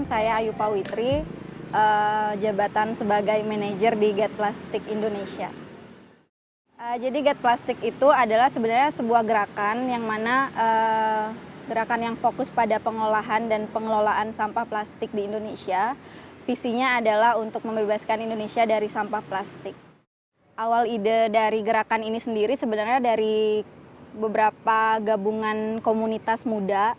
saya Ayu Pawitri, jabatan sebagai manajer di Get Plastic Indonesia. Jadi Get Plastic itu adalah sebenarnya sebuah gerakan yang mana gerakan yang fokus pada pengolahan dan pengelolaan sampah plastik di Indonesia. Visinya adalah untuk membebaskan Indonesia dari sampah plastik. Awal ide dari gerakan ini sendiri sebenarnya dari beberapa gabungan komunitas muda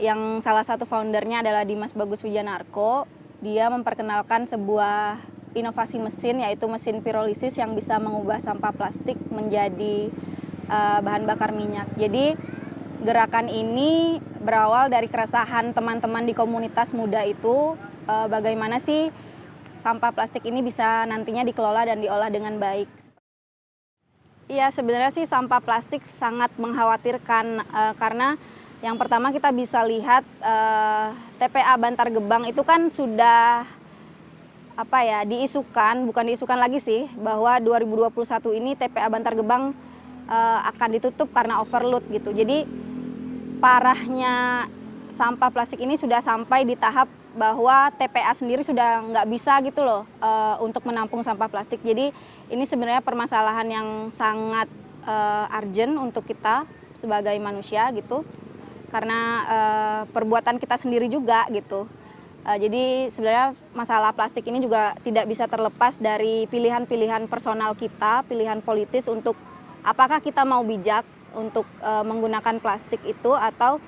yang salah satu foundernya adalah Dimas Bagus Wijanarko. Dia memperkenalkan sebuah inovasi mesin, yaitu mesin pirolisis yang bisa mengubah sampah plastik menjadi bahan bakar minyak. Jadi gerakan ini berawal dari keresahan teman-teman di komunitas muda itu, bagaimana sih sampah plastik ini bisa nantinya dikelola dan diolah dengan baik. Iya, sebenarnya sih sampah plastik sangat mengkhawatirkan karena yang pertama kita bisa lihat TPA Bantar Gebang itu kan sudah bukan diisukan lagi sih, bahwa 2021 ini TPA Bantar Gebang akan ditutup karena overload gitu. Jadi parahnya sampah plastik ini sudah sampai di tahap bahwa TPA sendiri sudah nggak bisa gitu loh untuk menampung sampah plastik. Jadi ini sebenarnya permasalahan yang sangat urgent untuk kita sebagai manusia gitu, karena perbuatan kita sendiri juga gitu. Jadi sebenarnya masalah plastik ini juga tidak bisa terlepas dari pilihan-pilihan personal kita, pilihan politis untuk apakah kita mau bijak untuk menggunakan plastik itu atau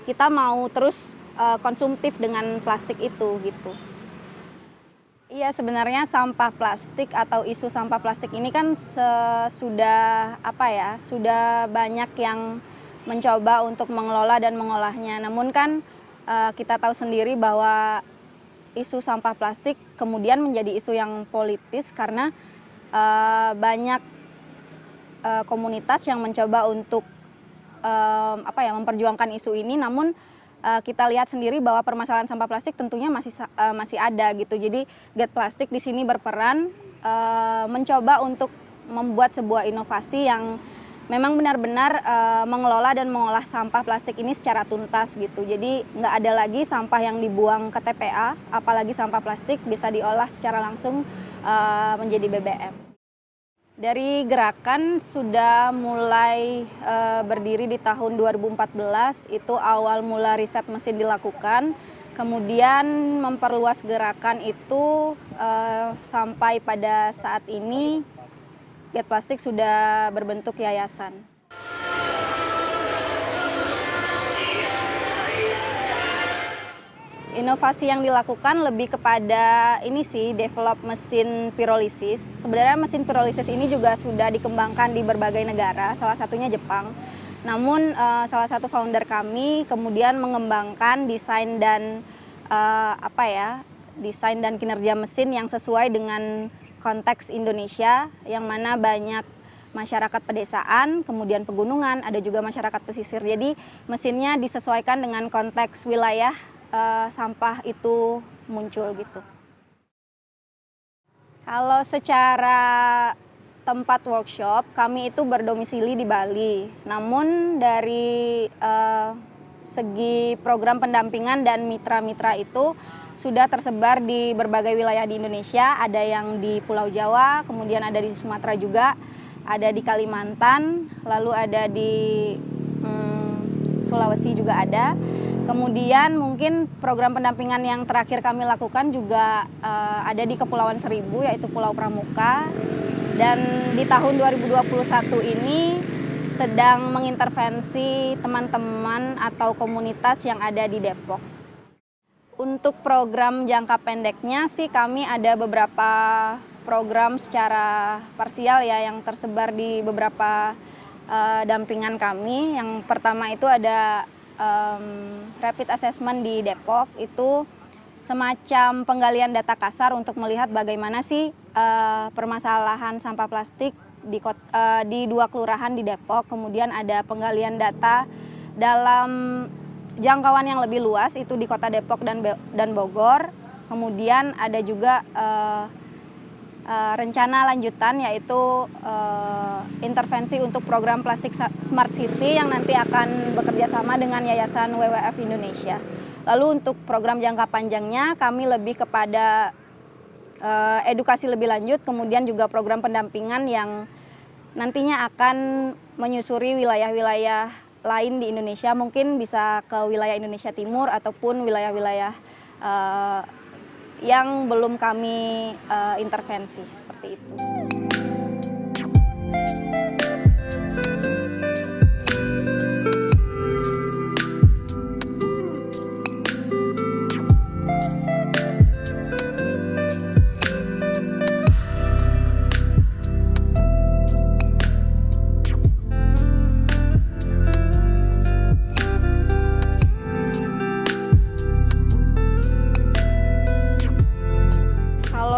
kita mau terus konsumtif dengan plastik itu gitu. Iya, sebenarnya sampah plastik atau isu sampah plastik ini kan sudah banyak yang mencoba untuk mengelola dan mengolahnya. Namun kan kita tahu sendiri bahwa isu sampah plastik kemudian menjadi isu yang politis karena banyak komunitas yang mencoba untuk memperjuangkan isu ini. Namun kita lihat sendiri bahwa permasalahan sampah plastik tentunya masih ada gitu. Jadi Get Plastic di sini berperan mencoba untuk membuat sebuah inovasi yang memang benar-benar mengelola dan mengolah sampah plastik ini secara tuntas gitu. Jadi nggak ada lagi sampah yang dibuang ke TPA, apalagi sampah plastik bisa diolah secara langsung menjadi BBM. Dari gerakan sudah mulai berdiri di tahun 2014, itu awal mula riset mesin dilakukan, kemudian memperluas gerakan itu sampai pada saat ini Get Plastic sudah berbentuk yayasan. Inovasi yang dilakukan lebih kepada ini sih, develop mesin pirolisis. Sebenarnya mesin pirolisis ini juga sudah dikembangkan di berbagai negara, salah satunya Jepang. Namun salah satu founder kami kemudian mengembangkan desain dan desain dan kinerja mesin yang sesuai dengan konteks Indonesia, yang mana banyak masyarakat pedesaan, kemudian pegunungan, ada juga masyarakat pesisir. Jadi mesinnya disesuaikan dengan konteks wilayah sampah itu muncul gitu. Kalau secara tempat workshop, kami itu berdomisili di Bali. Namun dari segi program pendampingan dan mitra-mitra itu sudah tersebar di berbagai wilayah di Indonesia. Ada yang di Pulau Jawa, kemudian ada di Sumatera juga, ada di Kalimantan, lalu ada di Sulawesi juga ada. Kemudian mungkin program pendampingan yang terakhir kami lakukan juga ada di Kepulauan Seribu, yaitu Pulau Pramuka. Dan di tahun 2021 ini sedang mengintervensi teman-teman atau komunitas yang ada di Depok. Untuk program jangka pendeknya sih kami ada beberapa program secara parsial ya yang tersebar di beberapa dampingan kami. Yang pertama itu ada rapid assessment di Depok, itu semacam penggalian data kasar untuk melihat bagaimana sih permasalahan sampah plastik di 2 kelurahan di Depok. Kemudian ada penggalian data dalam jangkauan yang lebih luas, itu di kota Depok dan Bogor. Kemudian ada juga rencana lanjutan, yaitu intervensi untuk program Plastik Smart City yang nanti akan bekerja sama dengan Yayasan WWF Indonesia. Lalu untuk program jangka panjangnya kami lebih kepada edukasi lebih lanjut, kemudian juga program pendampingan yang nantinya akan menyusuri wilayah-wilayah lain di Indonesia, mungkin bisa ke wilayah Indonesia Timur ataupun wilayah-wilayah yang belum kami intervensi, seperti itu.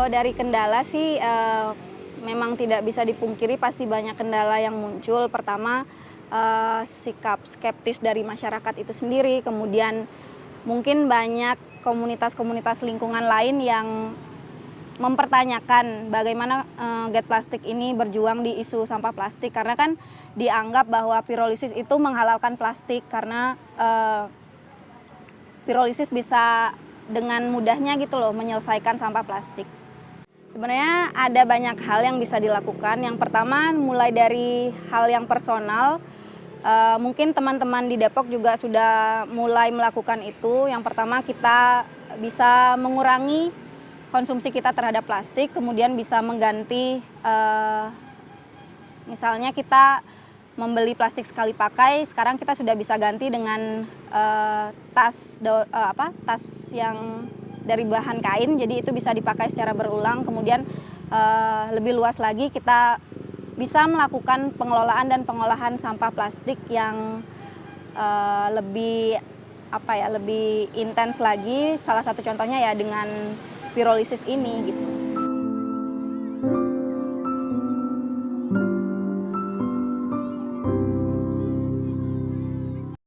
Dari kendala sih memang tidak bisa dipungkiri, pasti banyak kendala yang muncul. Pertama, sikap skeptis dari masyarakat itu sendiri, kemudian mungkin banyak komunitas-komunitas lingkungan lain yang mempertanyakan bagaimana Get Plastik ini berjuang di isu sampah plastik, karena kan dianggap bahwa pirolisis itu menghalalkan plastik karena pirolisis bisa dengan mudahnya gitu loh menyelesaikan sampah plastik. Sebenarnya ada banyak hal yang bisa dilakukan. Yang pertama, mulai dari hal yang personal. Mungkin teman-teman di Depok juga sudah mulai melakukan itu. Yang pertama, kita bisa mengurangi konsumsi kita terhadap plastik, kemudian bisa mengganti, misalnya kita membeli plastik sekali pakai, sekarang kita sudah bisa ganti dengan tas yang dari bahan kain, jadi itu bisa dipakai secara berulang. Kemudian lebih luas lagi, kita bisa melakukan pengelolaan dan pengolahan sampah plastik yang lebih intens lagi. Salah satu contohnya ya dengan pirolisis ini gitu.